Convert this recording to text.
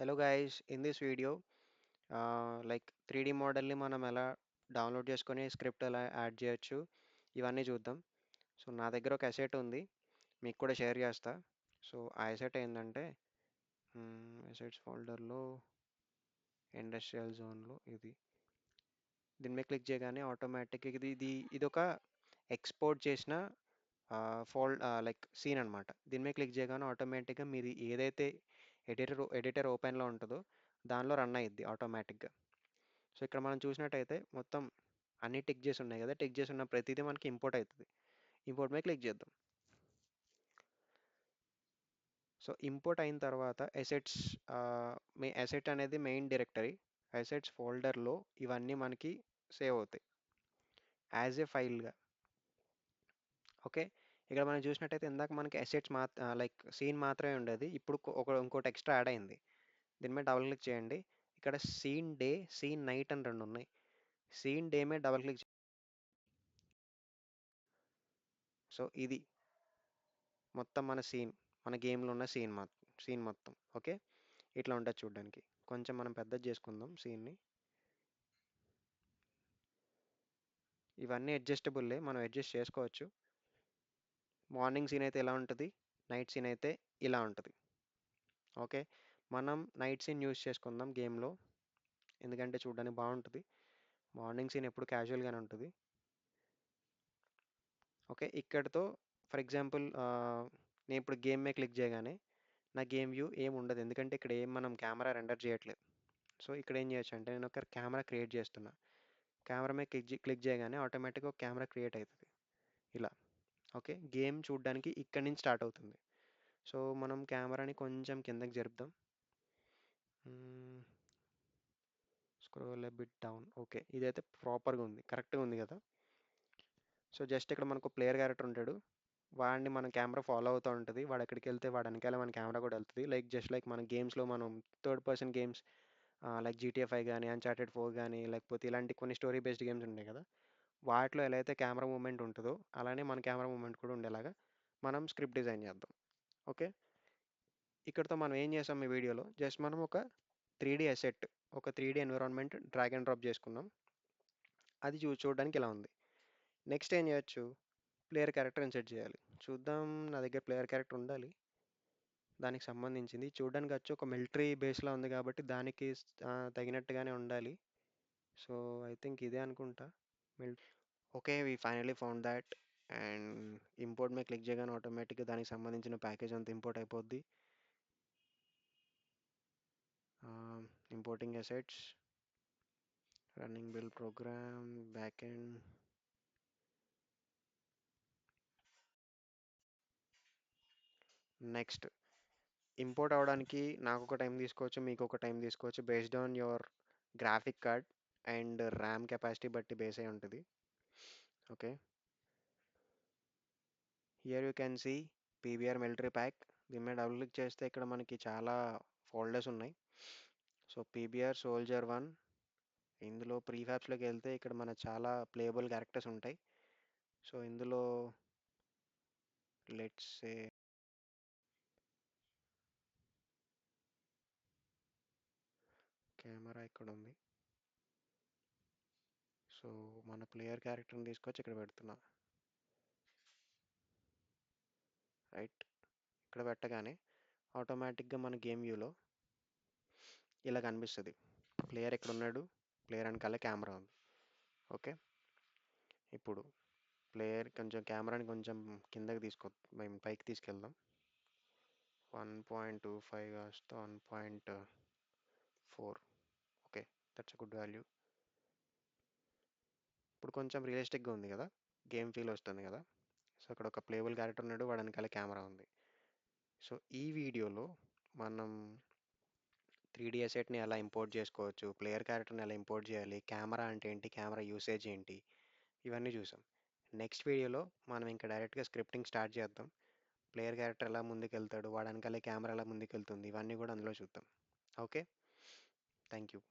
Hello guys, in this video, like 3D మోడల్ని మనం ఎలా డౌన్లోడ్ చేసుకొని స్క్రిప్ట్ ఎలా యాడ్ చేయొచ్చు ఇవన్నీ చూద్దాం. సో నా దగ్గర ఒక అసెట్ ఉంది, మీకు కూడా షేర్ చేస్తా. సో ఆ అసెట్ ఏంటంటే అసెట్స్ ఫోల్డర్లో ఇండస్ట్రియల్ జోన్లో దీని మీద క్లిక్ చేయగానే ఆటోమేటిక్ ఇది ఒక ఎక్స్పోర్ట్ చేసిన లైక్ సీన్ అనమాట. దీని మీద క్లిక్ చేయగానే ఆటోమేటిక్గా మీది ఏదైతే ఎడిటర్ ఓపెన్లో ఉంటుందో దానిలో రన్ అయ్యిద్ది ఆటోమేటిక్గా. సో ఇక్కడ మనం చూసినట్టయితే మొత్తం అన్ని టిక్ చేసి ఉన్నాయి కదా, టిక్ చేసి ఉన్న ప్రతిదీ మనకి ఇంపోర్ట్ అవుతుంది. ఇంపోర్ట్ మీద క్లిక్ చేద్దాం. సో ఇంపోర్ట్ అయిన తర్వాత అసెట్స్, మీ అసెట్ అనేది మెయిన్ డైరెక్టరీ, అసెట్స్ ఫోల్డర్లో ఇవన్నీ మనకి సేవ్ అవుతాయి యాజ్ ఏ ఫైల్గా. ఓకే, ఇక్కడ మనం చూసినట్టయితే ఇందాక మనకి అసెట్స్ లైక్ సీన్ మాత్రమే ఉండేది, ఇప్పుడు ఇంకోటి ఎక్స్ట్రా యాడ్ అయింది. దీని మీద డబుల్ క్లిక్ చేయండి. ఇక్కడ సీన్ డే, సీన్ నైట్ అని రెండు ఉన్నాయి. సీన్ డే మీద డబుల్ క్లిక్. సో ఇది మొత్తం మన సీన్, మన గేమ్లో ఉన్న సీన్ మొత్తం. ఓకే, ఇట్లా ఉంటుంది చూడడానికి. కొంచెం మనం పెద్దది చేసుకుందాం సీన్ని. ఇవన్నీ అడ్జస్టబుల్లే, మనం అడ్జస్ట్ చేసుకోవచ్చు. మార్నింగ్ సీన్ అయితే ఎలా ఉంటుంది, నైట్ సీన్ అయితే ఇలా ఉంటుంది. ఓకే, మనం నైట్ సీన్ యూస్ చేసుకుందాం గేమ్లో, ఎందుకంటే చూడడానికి బాగుంటుంది. మార్నింగ్ సీన్ ఎప్పుడు క్యాజువల్గానే ఉంటుంది. ఓకే, ఇక్కడతో ఫర్ ఎగ్జాంపుల్ నేను ఇప్పుడు గేమ్ మీద క్లిక్ చేయగానే నా గేమ్ వ్యూ ఏం ఉండదు, ఎందుకంటే ఇక్కడ ఏం మనం కెమెరా రెండర్ చేయట్లేదు. సో ఇక్కడ ఏం చేయొచ్చు అంటే నేను ఒక కెమెరా క్రియేట్ చేస్తున్నా. కెమెరా మీద క్లిక్ చేయగానే ఆటోమేటిక్గా ఒక కెమెరా క్రియేట్ అవుతుంది ఇలా. ఓకే, గేమ్ చూడడానికి ఇక్కడి నుంచి స్టార్ట్ అవుతుంది. సో మనం కెమెరాని కొంచెం కిందకి జరుపుదాం. Scroll bit down. ఓకే, ఇదైతే ప్రాపర్గా ఉంది, కరెక్ట్గా ఉంది కదా. సో జస్ట్ ఇక్కడ మనకు ప్లేయర్ క్యారెక్టర్ ఉంటాడు, వాడిని మన కెమెరా ఫాలో అవుతూ ఉంటుంది. వాడు ఎక్కడికి వెళ్తే వాడు వెనకాల మన కెమెరా కూడా వెళ్తుంది. లైక్ జస్ట్ లైక్ మన గేమ్స్లో మనం third person games like GTA 5 కానీ, అన్చార్టెడ్ 4 కానీ, లేకపోతే ఇలాంటి కొన్ని స్టోరీ బేస్డ్ గేమ్స్ ఉన్నాయి కదా, వాటిలో ఎలా అయితే కెమెరా మూమెంట్ ఉంటుందో అలానే మన కెమెరా మూమెంట్ కూడా ఉండేలాగా మనం స్క్రిప్ట్ డిజైన్ చేద్దాం. ఓకే, ఇక్కడతో మనం ఏం చేసాం ఈ వీడియోలో, జస్ట్ మనం ఒక 3D అసెట్, ఒక 3D environment drag and drop చేసుకున్నాం. అది చూడడానికి ఇలా ఉంది. నెక్స్ట్ ఏం చేయొచ్చు, ప్లేయర్ క్యారెక్టర్ ఇన్సెట్ చేయాలి. చూద్దాం, నా దగ్గర ప్లేయర్ క్యారెక్టర్ ఉండాలి దానికి సంబంధించింది. చూడడానికి వచ్చి ఒక మిలిటరీ బేస్లా ఉంది కాబట్టి దానికి తగినట్టుగానే ఉండాలి. సో ఐ థింక్ ఇదే అనుకుంటా. Okay, we finally found that. And import మీద క్లిక్ చేయగానే ఆటోమేటిక్గా దానికి సంబంధించిన ప్యాకేజ్ అంతా ఇంపోర్ట్ అయిపోద్ది. Importing assets, running build program, back end. Next import అవ్వడానికి నాకు ఒక టైం తీసుకోవచ్చు, మీకు ఒక టైం తీసుకోవచ్చు, based on your graphic card and RAM capacity బట్టి బేస్ అయి ఉంటుంది. Okay, here you can see PBR military pack. దీని మీద డబుల్ క్లిక్ చేస్తే ఇక్కడ మనకి చాలా ఫోల్డర్స్ ఉన్నాయి. సో పీబీఆర్ సోల్జర్ 1, ఇందులో ప్రీఫ్యాబ్స్లోకి వెళ్తే ఇక్కడ మన చాలా ప్లేయబుల్ క్యారెక్టర్స్ ఉంటాయి. సో ఇందులో లెట్స్ సే కెమెరా ఇక్కడ ఉంది. సో మన ప్లేయర్ క్యారెక్టర్ని తీసుకొచ్చి ఇక్కడ పెడుతున్నా. రైట్, ఇక్కడ పెట్టగానే ఆటోమేటిక్గా మన గేమ్ వ్యూలో ఇలా కనిపిస్తుంది. ప్లేయర్ ఎక్కడ ఉన్నాడు, ప్లేయర్ వెనకాల కెమెరా ఉంది. ఓకే, ఇప్పుడు ప్లేయర్ కొంచెం కెమెరాని కొంచెం కిందకి మేము పైకి తీసుకెళ్దాం. 1.25 కాస్త 1.4. Okay, that's a good value. ఇప్పుడు కొంచెం రియలిస్టిక్గా ఉంది కదా, గేమ్ ఫీల్ వస్తుంది కదా. సో అక్కడ ఒక ప్లేబుల్ క్యారెక్టర్ ఉన్నాడు, వాడు వెనకాల కెమెరా ఉంది. సో ఈ వీడియోలో మనం 3D అసెట్ని ఎలా ఇంపోర్ట్ చేసుకోవచ్చు, ప్లేయర్ క్యారెక్టర్ని ఎలా ఇంపోర్ట్ చేయాలి, కెమెరా అంటే ఏంటి, కెమెరా యూసేజ్ ఏంటి, ఇవన్నీ చూసాం. నెక్స్ట్ వీడియోలో మనం ఇంకా డైరెక్ట్గా స్క్రిప్టింగ్ స్టార్ట్ చేద్దాం. ప్లేయర్ క్యారెక్టర్ ఎలా ముందుకెళ్తాడు, వాడు వెనకాలే కెమెరా ఎలా ముందుకెళ్తుంది, ఇవన్నీ కూడా అందులో చూద్దాం. Okay, thank you.